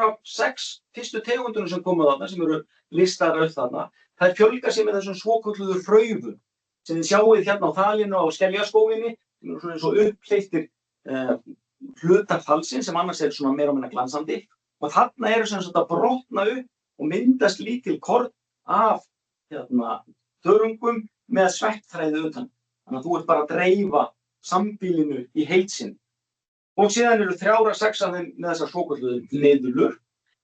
af 6 fyrstu tegundunum sem komu þarna, sem eru listaðar upp þarna, þær fjölga sig með þessum svokölluðu hraufum sem þið sjáið hérna á þalinu á Skeljaskóginni, sem eru svona eins og upphleyptir hlutar þalsins sem annars svona meira og minna glansandi og þarna eru sem sagt að brotna upp og myndast lítil korn af þörungum með sveppþræði utan. Þannig að þú ert bara að dreifa sambýlinu í heild sinni. Og síðan eru 3 af 6 af þeim með þessar svokölluðu niðurlur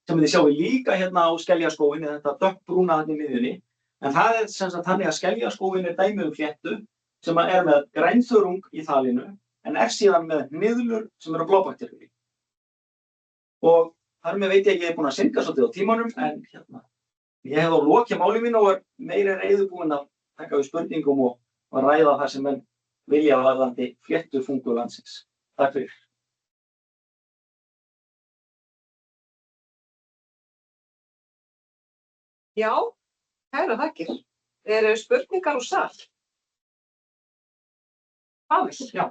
sem þið sjáið líka hérna á Skeljaskóginni, þetta dökkbrúna þarna í miðjunni. En það sem sagt þannig að Skeljaskóginn dæmi fléttu sem með grænþörung í þalinu en síðan með niðurlur sem eru blóbakteríur. Og þar með veit ég að ég búinn að synga svolítið á tímanum en ég hef þá lokið máli mínu og meira reiðubúinn að taka við spurningum og ræða það sem menn vilja varðandi fléttufungu landsins. Takk fyrir. Já, kærar þakkir. Eru spurningar úr sal? Pál? Já,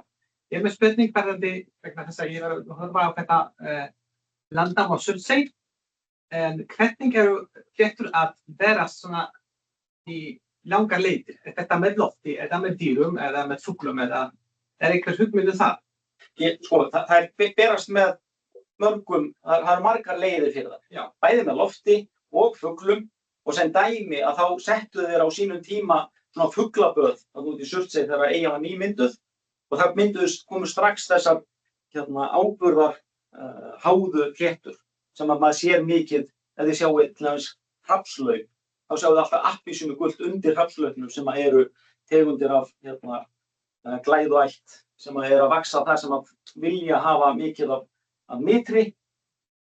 ég með spurning varðandi vegna þess að ég var að horfa á þetta landnám á Surtsey. En hvernig eru fléttur að vera svona í langar leiðir? Er þetta með lofti, er þetta með dýrum, eða með fuglum, eða einhver hugmynd það? Það berast með mörgum, það eru margar leiðir fyrir það. Já. Bæði með lofti og fuglum Og sem dæmi að þá settu þeir á sínum tíma svona fuglaböð þarna út í Surtsey þegar eyjan var nýmynduð og það komu strax þessar áburðar háðu fléttur sem að maður sér mikið ef þið sjáið til dæmis hrafnslauk, þá sjáið þið alltaf appelsínugult undir hrafnslauknum sem að eru tegundir af glæðuætt sem að eru að vaxa þar sem að vilja hafa mikið af nitri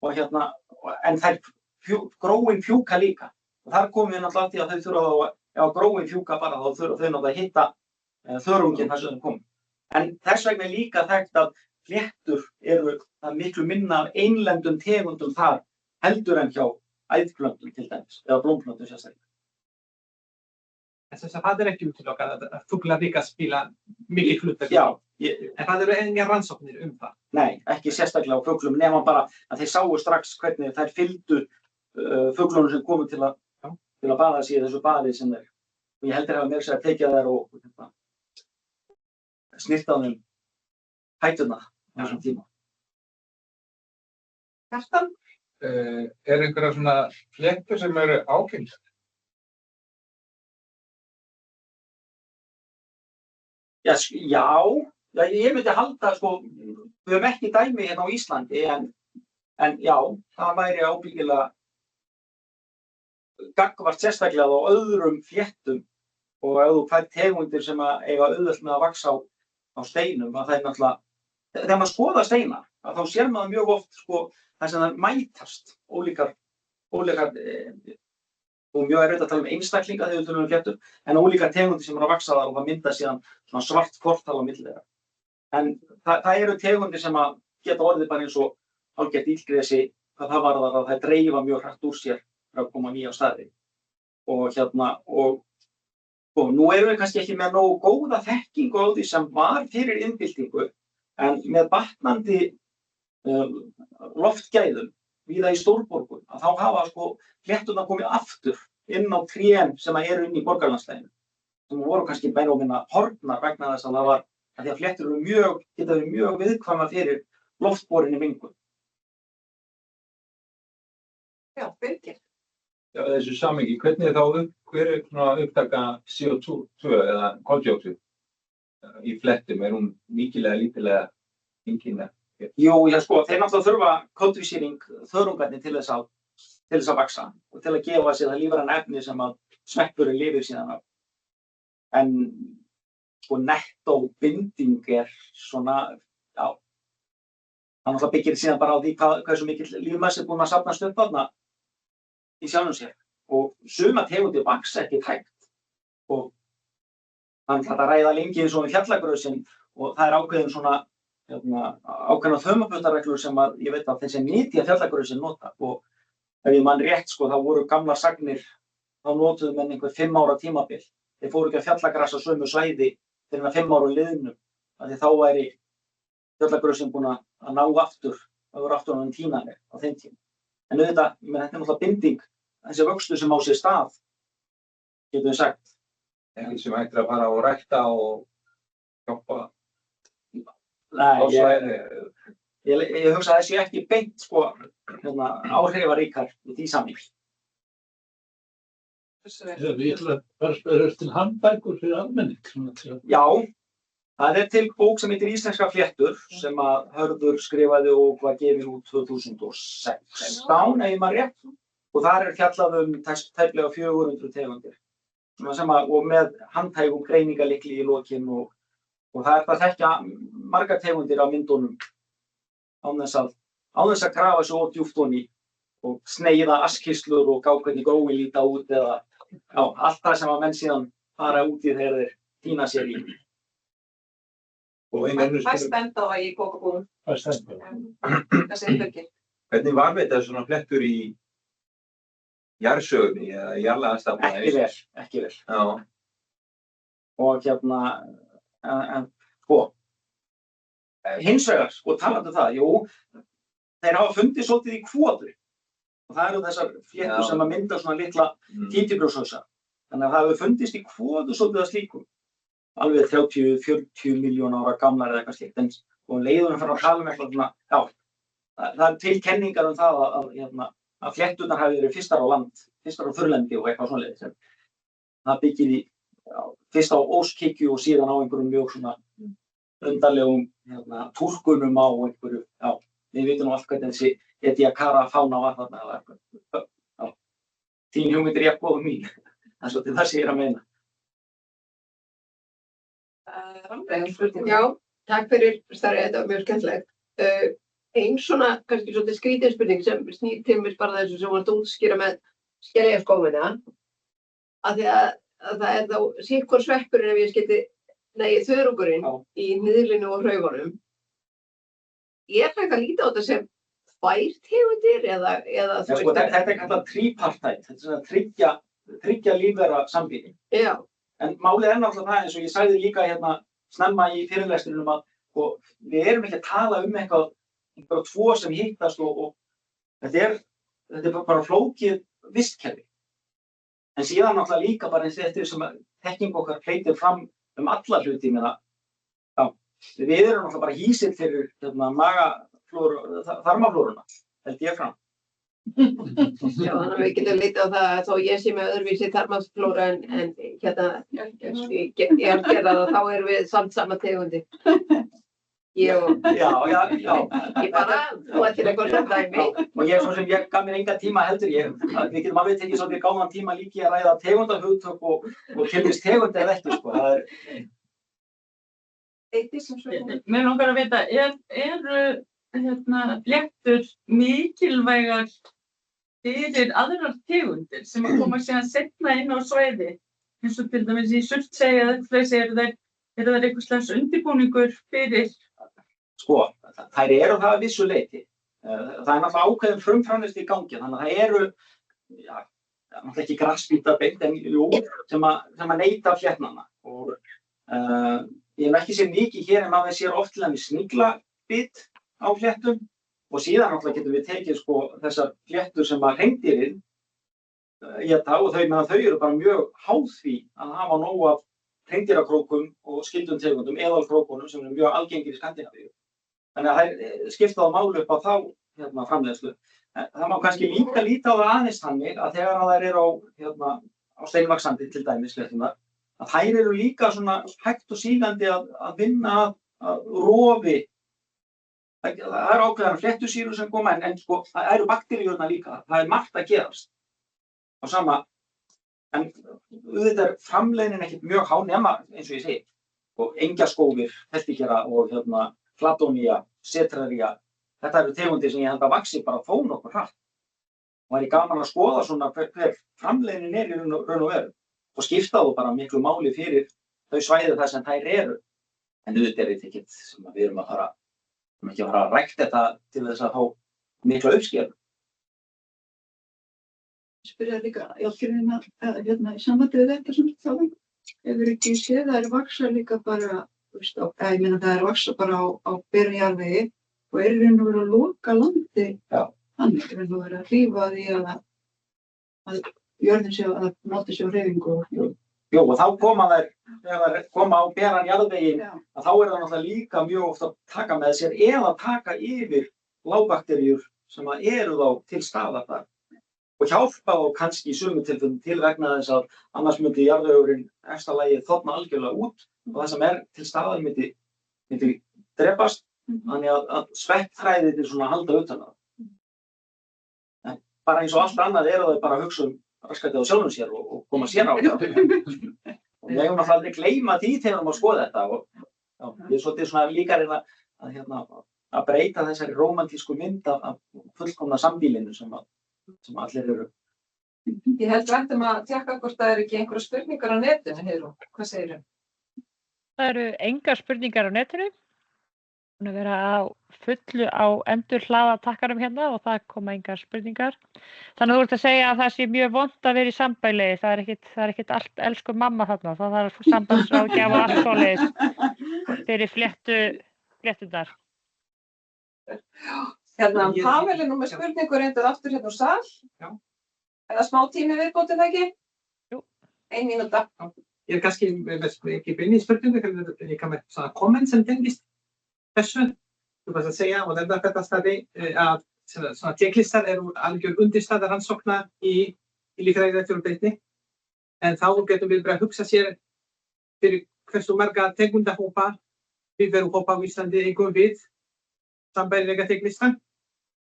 og en þær gróin fjúka líka. Og þar komum við náttúrulega að því að þau þurfa ef gróin fjúka bara þá þurfa þau náttúrulega að hitta þörunginn þar sem þau komum. En þess vegna líka þekkt að fléttur eru það miklu minna af einlendum tegundum þar heldur en hjá æðplöntum til dæmis, eða blómplöntum sérstaklega. Þess að það ekki útilokað að fuglar líka spila mikið hlutverk. Já. En það eru engar rannsóknir það? Nei, ekki sérstaklega á fuglum, nema bara að þeir sáu strax hvernig þær fylgdu fuglunum sem komu til að baða sig í þessu baði sem þeir. Og ég heldur að meira sér að tekja þær og snirta á þeim hætuna á þessum tíma. Kjartan? Einhverjar svona fléttur sem eru ágengnar? Já, ég myndi halda, við höfum ekki dæmi hérna á Íslandi, en já, það væri ábyggilega gagnvart sérstaklega á öðrum fléttum og ef þú fær tegundir sem að eiga auðvelt með að vaxa á steinum, að það náttúrulega, þegar maður skoðar steinar, að þá sér maður mjög oft, það sem það mætast ólíkar, og mjög erfitt að tala einstaklinga þegar við tölum fléttur, en ólíkar tegundir sem eru að vaxa þar og það mynda síðan svona svart fortal á milli þeirra. En það eru tegundir sem að geta orðið bara eins og hálfgert illgresi, hvað það varðar að það dreifa mjög hratt úr sér fyrir að koma nýja á staði. Og nú erum við kannski ekki með nógu góða þekkingu á því sem var fyrir iðnbyltingu, en með batnandi loftgæðum víða í stórborgum, að þá hafa flétturnar komið aftur inn á trén sem eru inn í borgarlandslæginu, sem voru kannski meira og minna horfnar vegna þess að það var að því að fléttur geta verið mjög viðkvæmar fyrir loftborinni mengun. Já, Birgir. Já, þessu samhengi, hvernig hver upptaka CO2 eða koldíoxíð í fléttum? Hún mikilvæga lítilega engin? Jú, þeir náttúrulega þurfa koltvísýring þörungarnir til þess að vaxa og til að gefa sér það lífræna efni sem að sveppurinn lifir síðan af. En nettó binding svona, já, það náttúrulega byggir síðan bara á því hversu mikill lífmassi búinn að safnast upp þarna í sjálfum sér. Og suma tegundir vaxa ekki hægt og þannig að ræða lengi eins og fjallagrösin og það ákveðin svona ákveðna þaumafljótareglur sem að ég veit að þeir sem nytja fjallagrösin nota og ef ég man rétt þá voru gamlar sagnir, þá notuðu menn einhver 5 ára tímabil. Þeir fóru ekki að fjallagrasa sömu svæði fyrir 5 ára liðnum, af því þá væri fjallagrösin búin að ná aftur, það voru aftur á tímanir á þeim tíma. En auðvitað, þetta er náttúrulega binding, þessi vöxtur sem á sér stað, getum við sagt. Ekki sem hættir að fara og rækta og hjálpa? Nei, ég hugsa að þessi ekki beint áhrifaríkar í því samhengi. Ég ætla bara að spyrja til handbækur fyrir almenning. Já, það er til bók sem heitir Íslenskar fléttur sem að Hörður skrifaði og var gefin út 2016, ef ég man rétt. Og þar er fjallað tæplega 400 tegundir. Og með handhægum greiningarlykli í lokin og það er að þekkja margar tegundir af myndunum án þess að grafa svo djúpt ofan í og sneiða askýrslur og gá hvernig gói líta út eða allt það sem að menn síðan fara út í þegar þeir týna sér í. Hvað stend á í bókabúðum? Hvað stend á? Hvað segir Birgir? Hvernig varðveita svona fléttur í jarðsögunni eða jarðlagastafna? Ekki vel. Já. Og hins vegar, talandi það, þeir hafa fundið svolítið í kvoðu og það eru þessar fléttur sem að mynda svona litla títubrjóshausa. Þannig að það hefur fundist í kvoðu svolítið að slíkum, alveg 30-40 miljón ára gamlar eða eitthvað slíkt, og leiðunum fyrir að tala eitthvað svona, það er til kenningar það að flétturnar hafi verið fyrstar á land, fyrstar á þurrlendi og eitthvað svoleiðis. Það byggir í fyrst á óskhyggju og síðan á einhverjum mjög svona undarlegum túlkunum á einhverju, við vitum nú allt hvernig þessi Ediacara fána var þarna. Þín hugmynd jafn góð og mín. Það er svolítið það sem ég að meina. Rannveig, spurning. Já, takk fyrir starfið, þetta var mjög skemmtilegt. Ein svona, kannski svolítið skrítin spurning sem snýr til mér bara þessu sem var útskýra með skeljaskófina. Af því að það er þá sitthvor sveppurinn ef ég skyldi, þörungurinn í hnyðlinu og hraugunum. Ég hægt að líta á þetta sem tvær tegundir eða þú veist. Þetta er kallað tripartite, þetta er svona tryggja lífvera sambýli. Já. En málið er náttúrulega það eins og ég sagði líka snemma í fyrirlestrinum að við erum ekki að tala einhverja tvo sem hittast og þetta er bara flókið vistkerfi. En síðan náttúrulega líka bara eins þetta sem þekking okkar hleypir fram alla hluti með það. Við erum náttúrulega bara hýsir fyrir þarmaflóruna, held ég fram. Já, þannig að við getum litið á það að þó ég sé með öðruvísi þarmaflóra en ég gera það, þá erum við samt sama tegundi. Já. Ég bara, þú ættir eitthvað svona dæmi. Og ég svo sem ég gaf mér enga tíma heldur við getum alveg tekið svolítið gáðan tíma líki að ræða tegundahugtök og tilvist tegund eða ekki, sko. Það er... Mér langar að vita, eru fléttur mikilvægar fyrir aðrar tegundir sem að koma síðan seinna inn á svæði, eins og til dæmis í Surtsey eða eitthvað, eru þær eitthvað slags undirbúningur fyrir? Sko, þær eru það að vissu leyti. Það er náttúrulega ákveðin frumframleiðsla í gangi, þannig að það eru, náttúrulega ekki grasbítar beint, en jú, sem að neyta fléttnanna. Og ég hef ekki séð mikið hér en maður sér oft til dæmis sniglabit á fléttum og síðan náttúrulega getum við tekið sko þessar fléttur sem að hreindýrin éta og þau eru bara mjög háð því að hafa nóg af hreindýrakrókum og skyldum tegundum, eðalkrókunum sem eru mjög algengir í Skandinavíu. Þannig að það skipta á máli upp á þá framleiðslu. Það má kannski líka líta á það aðeins þannig að þegar þær eru á steinvaxandi til dæmis flétturnar, að þær eru líka svona hægt og sígandi að vinna að rofi. Það er ákveðnar fléttusýrur sem koma en sko það eru bakteríurnar líka. Það er margt að gerast á sama. En auðvitað er framleiðnin ekkert mjög há nema eins og ég segi. Og engjaskófir, heltikera og flatónía, setraría. Þetta eru tegundir sem ég held að vaxi bara þó nokkuð hratt. Og það er gaman að skoða svona hver framleiðnin er í raun og veru. Og skipta þú bara miklu máli fyrir þau svæði þar sem þær eru. En auðvitað er þetta ekkert sem við erum ekki að fara að rækta þetta til þess að fá mikla uppskeru. Spyrja líka Járngerðina í sambandi við þetta sem þú sagði. Hefur ekki séð að það vaksa líka bara, ég meina það vaksa bara á berum jarðvegi og er í raun og veru að loka landi. Þannig er raun og veru að hlífa því að jörðin sé að noti sér hreyfingu. Jú, og þá koma þær, þegar þær koma á beran jarðveginn, að þá er það náttúrulega líka mjög oft að taka með sér eða taka yfir lágbakteríur sem eru þá til staðar þar. Og hjálpa þá kannski í sumum tilfellum til vegna þess að annars myndi jarðvegurinn efsta lagi þorna algjörlega út og það sem er til staðar myndi drepast, þannig að sveppþræðirnir svona halda utan það. En bara eins og allt annað eru þau bara að hugsa raskatið á sjálfum sér og koma sér á það. Og ég hef náttúrulega aldrei gleyma því þegar maður skoða þetta og ég er svolítið svona líka reyna að breyta þessari rómantísku mynd af fullkomna sambýlinu sem allir eru. Ég held við ættum að tékka hvort það eru ekki einhverjar spurningar á netinu, Heiðrún. Hvað segirðu? Það eru engar spurningar á netinu. Búin að vera á fullu á endurhlaða takkarum hérna og það koma engar spurningar. Þannig að þú ert að segja að það sé mjög vont að vera í sambæli. Það er ekkert allt elsku mamma þarna. Það þarf sambandsráðgjaf og allt svoleiðis fyrir flétturnar. Pavel er nú með spurningu reyndað aftur hérna úr sal. Já. Eða smá tími viðbótið það ekki? Jú. 1 mínúta. Ég er kannski ekki bein í spurningu, en ég kann með svona komment sem tengist þessu. Þú veist að segja, og þetta staði að svona tékklistar eru algjör undirstaða rannsókna í líffræðilegri fjölbreytni. En þá getum við bara hugsa sér fyrir hversu marga tegundahópa, lífverufópa á Íslandi eigum við sambærilega tékklistar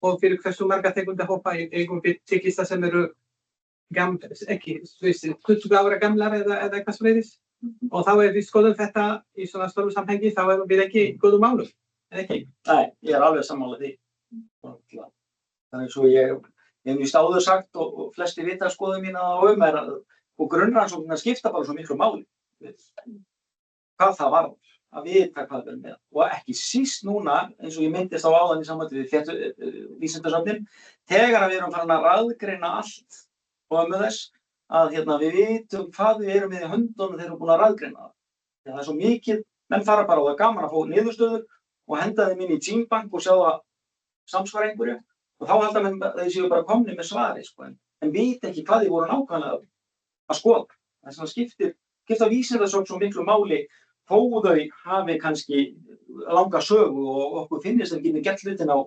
og fyrir hversu marga tegundahópa eigum við tékklistar sem eru ekki, 20 ára gamlar eða eitthvað svoleiðis. Og þá við skoðum þetta í svona stóru samhengi, þá erum við ekki í góðum málum, eða ekki? Nei, ég alveg sammála því. Það eins og ég hef víst áður sagt og flestir vita skoðun mína á og grunnrannsóknirnar skipta bara svo miklu máli. Hvað það varðar, að vita hvað við erum með. Og ekki síst núna, eins og ég myndist á áðan í sambandi við vísindasöfnin, þegar við erum farin að raðgreina allt og með þess að við vitum hvað við erum með í höndunum þegar við erum búin að raðgreina það. Það er svo mikið, menn fara bara og það er gaman að fá niðurstöður og henda þeim inn í Genebank og sjá það samsvara einhverju og þá halda menn að þeir séu bara komnir með svari, en vita ekki hvað þeir voru nákvæmlega að skoða. Það sem skipta vísindasöfn svo miklu máli þó þau hafi kannski langa sögu og okkur finnist þeim getur gert hlutin á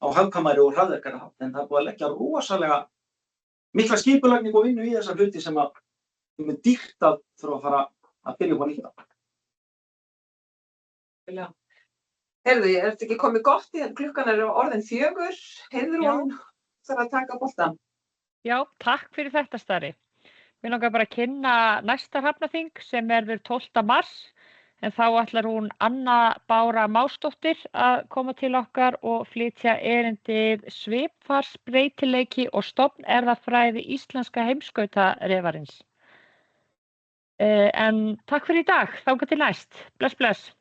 hagkvæmari og hraðvirkari hátt, en það er búið að leggja rosalega mikla skipulagningu og vinnu í þessar hluti sem er dýrt að þurfa að fara að byrja upp á nýtt. Heyrðu, er þetta ekki komið gott í þetta? Klukkan er orðin 4. Heiðrún þarf að taka boltann. Já, takk fyrir þetta Starri. Mér langar bara að kynna næsta hrafnaþing sem verður 12. mars, en þá ætlar hún Anna Bára Másdóttir að koma til okkar og flytja erindið svipfarsbreytileiki og stofnerfðafræði íslenska heimskautarefarins. En takk fyrir í dag, þangað til næst. Bless, bless.